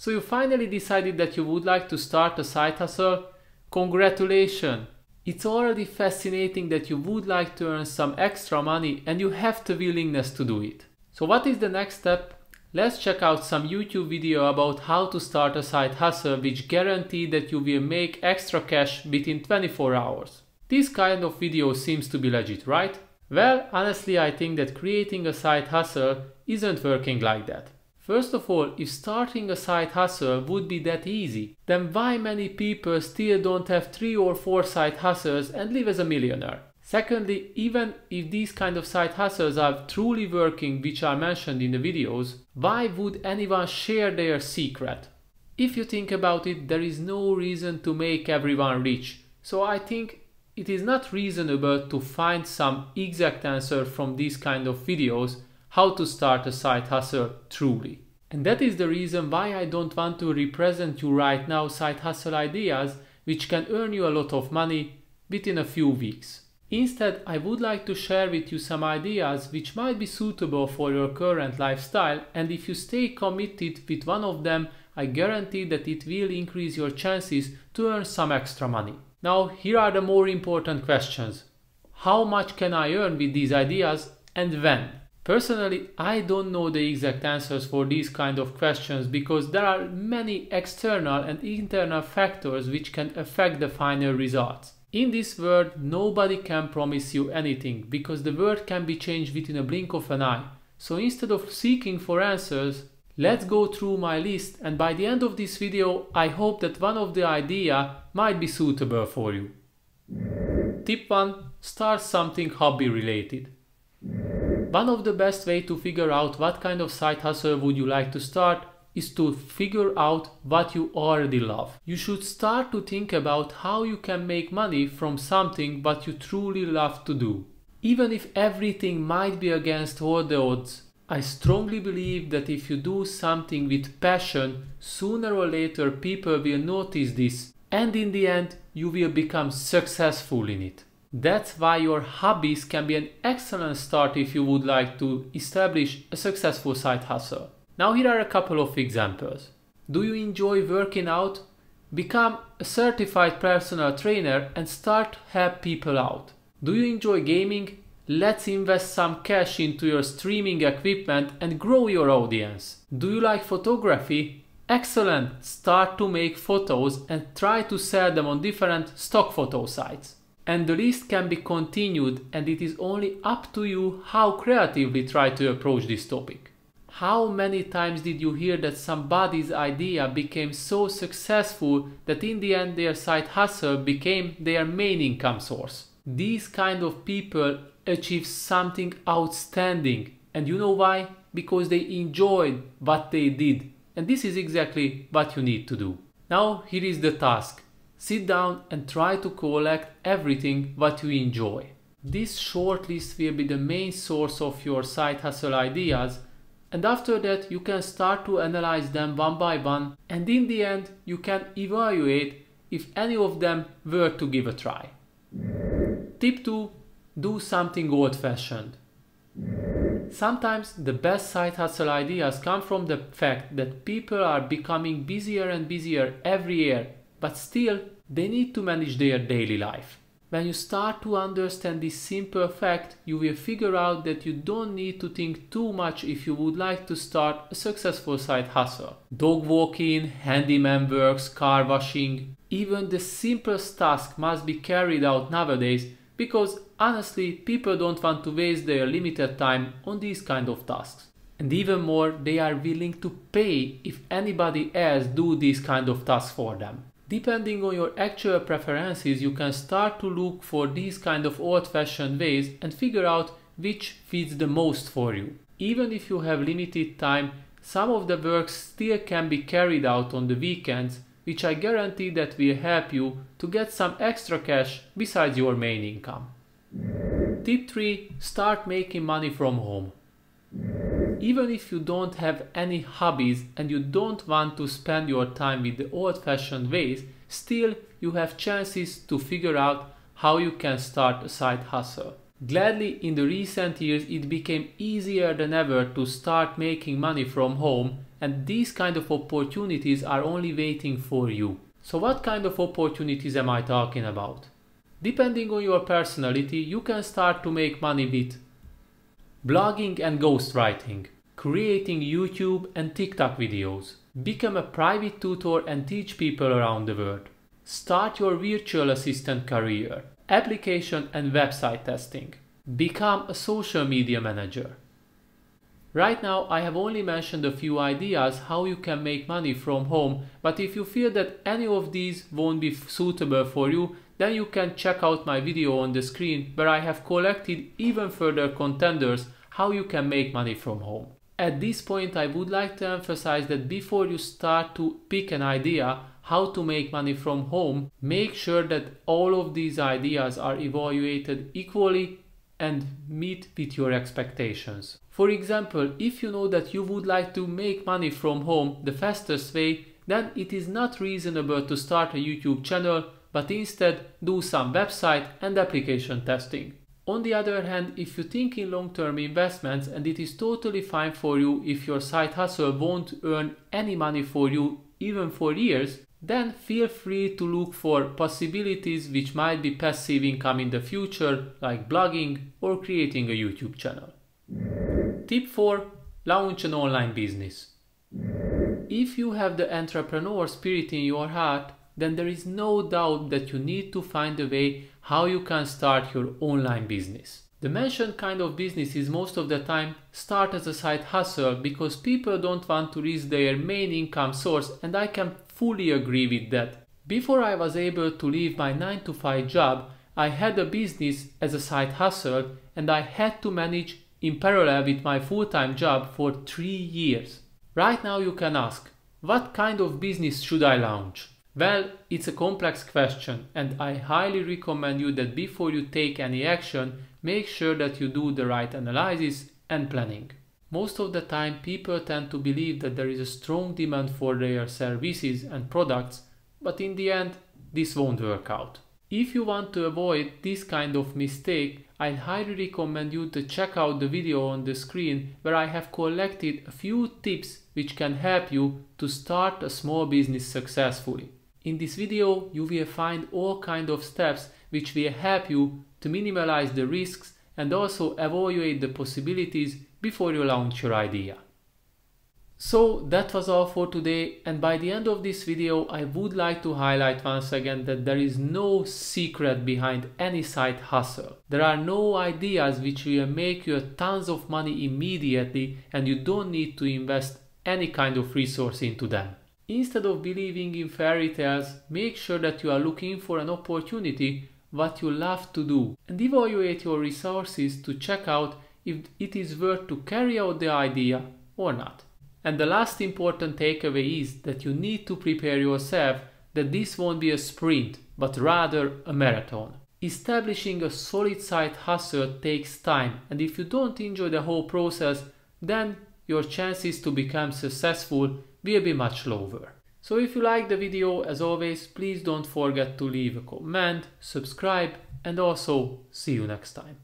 So you finally decided that you would like to start a side hustle? Congratulations! It's already fascinating that you would like to earn some extra money and you have the willingness to do it. So what is the next step? Let's check out some YouTube video about how to start a side hustle which guarantee that you will make extra cash within 24 hours. This kind of video seems to be legit, right? Well, honestly, I think that creating a side hustle isn't working like that. First of all, if starting a side hustle would be that easy, then why many people still don't have 3 or 4 side hustles and live as a millionaire? Secondly, even if these kind of side hustles are truly working, which are mentioned in the videos, why would anyone share their secret? If you think about it, there is no reason to make everyone rich. So I think it is not reasonable to find some exact answer from these kind of videos how to start a side hustle truly. And that is the reason why I don't want to represent you right now side hustle ideas which can earn you a lot of money within a few weeks. Instead, I would like to share with you some ideas which might be suitable for your current lifestyle, and if you stay committed with one of them, I guarantee that it will increase your chances to earn some extra money. Now, here are the more important questions. How much can I earn with these ideas and when? Personally, I don't know the exact answers for these kind of questions because there are many external and internal factors which can affect the final results. In this world, nobody can promise you anything because the world can be changed within a blink of an eye. So instead of seeking for answers, let's go through my list, and by the end of this video, I hope that one of the ideas might be suitable for you. Tip 1. Start something hobby related. One of the best ways to figure out what kind of side hustle would you like to start is to figure out what you already love. You should start to think about how you can make money from something what you truly love to do. Even if everything might be against all the odds, I strongly believe that if you do something with passion, sooner or later people will notice this, and in the end you will become successful in it. That's why your hobbies can be an excellent start if you would like to establish a successful side hustle. Now here are a couple of examples. Do you enjoy working out? Become a certified personal trainer and start to help people out. Do you enjoy gaming? Let's invest some cash into your streaming equipment and grow your audience. Do you like photography? Excellent! Start to make photos and try to sell them on different stock photo sites. And the list can be continued, and it is only up to you how creatively try to approach this topic. How many times did you hear that somebody's idea became so successful that in the end their side hustle became their main income source? These kind of people achieve something outstanding. And you know why? Because they enjoyed what they did. And this is exactly what you need to do. Now here is the task. Sit down and try to collect everything what you enjoy. This short list will be the main source of your side hustle ideas, and after that you can start to analyze them one by one, and in the end you can evaluate if any of them were to give a try. Tip 2. Do something old-fashioned. Sometimes the best side hustle ideas come from the fact that people are becoming busier and busier every year, but still they need to manage their daily life. When you start to understand this simple fact, you will figure out that you don't need to think too much if you would like to start a successful side hustle. Dog walking, handyman works, car washing, even the simplest task must be carried out nowadays because honestly people don't want to waste their limited time on these kind of tasks. And even more, they are willing to pay if anybody else do these kind of tasks for them. Depending on your actual preferences, you can start to look for these kind of old-fashioned ways and figure out which fits the most for you. Even if you have limited time, some of the work still can be carried out on the weekends, which I guarantee that will help you to get some extra cash besides your main income. Tip 3. Start making money from home. Even if you don't have any hobbies and you don't want to spend your time with the old-fashioned ways, still you have chances to figure out how you can start a side hustle. Gladly, in the recent years it became easier than ever to start making money from home, and these kind of opportunities are only waiting for you. So what kind of opportunities am I talking about? Depending on your personality, you can start to make money with blogging and ghostwriting, creating YouTube and TikTok videos, become a private tutor and teach people around the world, start your virtual assistant career, application and website testing, become a social media manager. Right now I have only mentioned a few ideas how you can make money from home, but if you feel that any of these won't be suitable for you, then you can check out my video on the screen where I have collected even further contenders how you can make money from home. At this point I would like to emphasize that before you start to pick an idea how to make money from home, make sure that all of these ideas are evaluated equally and meet with your expectations. For example, if you know that you would like to make money from home the fastest way, then it is not reasonable to start a YouTube channel, but instead do some website and application testing. On the other hand, if you think in long-term investments and it is totally fine for you if your side hustle won't earn any money for you even for years, then feel free to look for possibilities which might be passive income in the future, like blogging or creating a YouTube channel. Tip 4. Launch an online business. If you have the entrepreneur spirit in your heart, then there is no doubt that you need to find a way how you can start your online business. The mentioned kind of businesses most of the time start as a side hustle because people don't want to risk their main income source, and I can fully agree with that. Before I was able to leave my 9-to-5 job, I had a business as a side hustle and I had to manage in parallel with my full-time job for 3 years. Right now you can ask, what kind of business should I launch? Well, it's a complex question and I highly recommend you that before you take any action, make sure that you do the right analysis and planning. Most of the time people tend to believe that there is a strong demand for their services and products, but in the end this won't work out. If you want to avoid this kind of mistake, I highly recommend you to check out the video on the screen where I have collected a few tips which can help you to start a small business successfully. In this video you will find all kinds of steps which will help you to minimize the risks and also evaluate the possibilities before you launch your idea. So that was all for today, and by the end of this video I would like to highlight once again that there is no secret behind any side hustle. There are no ideas which will make you tons of money immediately and you don't need to invest any kind of resource into them. Instead of believing in fairy tales, make sure that you are looking for an opportunity what you love to do and evaluate your resources to check out if it is worth to carry out the idea or not. And the last important takeaway is that you need to prepare yourself that this won't be a sprint, but rather a marathon. Establishing a solid side hustle takes time, and if you don't enjoy the whole process, then your chances to become successful will be much lower. So if you like the video, as always, please don't forget to leave a comment, subscribe, and also see you next time.